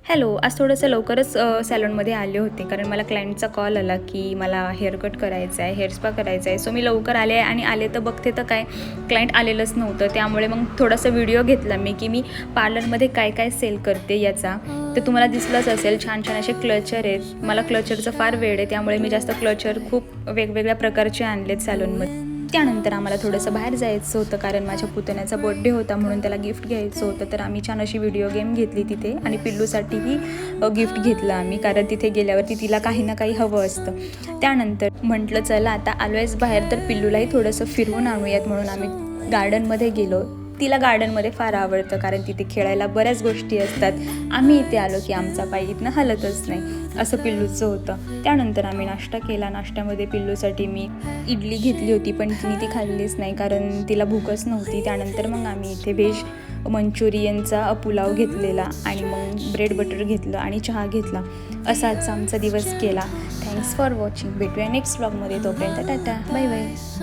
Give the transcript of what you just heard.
Hello, आज थोडंसं लवकरच सॅलूनमध्ये आले होते कारण मला क्लायंटचा कॉल आला की मला हेअर कट करायचं आहे, हेअर स्पा करायचा आहे. सो मी लवकर आले आणि आले तर बघते तर काय क्लायंट आलेलंच नव्हतं. त्यामुळे मग थोडासा व्हिडिओ घेतला मी की मी पार्लरमध्ये काय काय सेल करते याचा. तर तुम्हाला दिसलंच असेल, छान छान असे क्लचर आहेत. मला क्लचरचं फार वेड आहे, त्यामुळे मी जास्त क्लचर खूप वेगवेगळ्या प्रकारचे आणलेत सॅलूनमध्ये. त्यानंतर आम्हाला थोडंसं बाहेर जायचं होतं कारण माझ्या पुतण्याचा बर्थडे होता, म्हणून त्याला गिफ्ट घ्यायचं होतं. तर आम्ही छान अशी व्हिडिओ गेम घेतली तिथे आणि पिल्लूसाठीही गिफ्ट घेतलं आम्ही, कारण तिथे गेल्यावरती तिला काही ना काही हवं असतं. त्यानंतर म्हटलं चला आता आलो आहेस बाहेर तर पिल्लूलाही थोडंसं फिरवून आणूयात, म्हणून आम्ही गार्डनमध्ये गेलो. तिला गार्डनमध्ये फार आवडतं कारण तिथे खेळायला बऱ्याच गोष्टी असतात. आम्ही इथे आलो की आमचा पाय इथनं हलतच नाही, असं पिल्लूचं होतं. त्यानंतर आम्ही नाश्ता केला. नाश्त्यामध्ये पिल्लूसाठी मी इडली घेतली होती, पण तिने ती खाल्लीच नाही कारण तिला भूकच नव्हती. त्यानंतर मग आम्ही इथे व्हेज मंचुरियनचा पुलाव घेतलेला आणि मग ब्रेड बटर घेतलं आणि चहा घेतला. असा आजचा आमचा दिवस गेला. Thanks for watching. भेटूया नेक्स्ट व्लॉगमध्ये. तोपर्यंत टाटा, बाय बाय.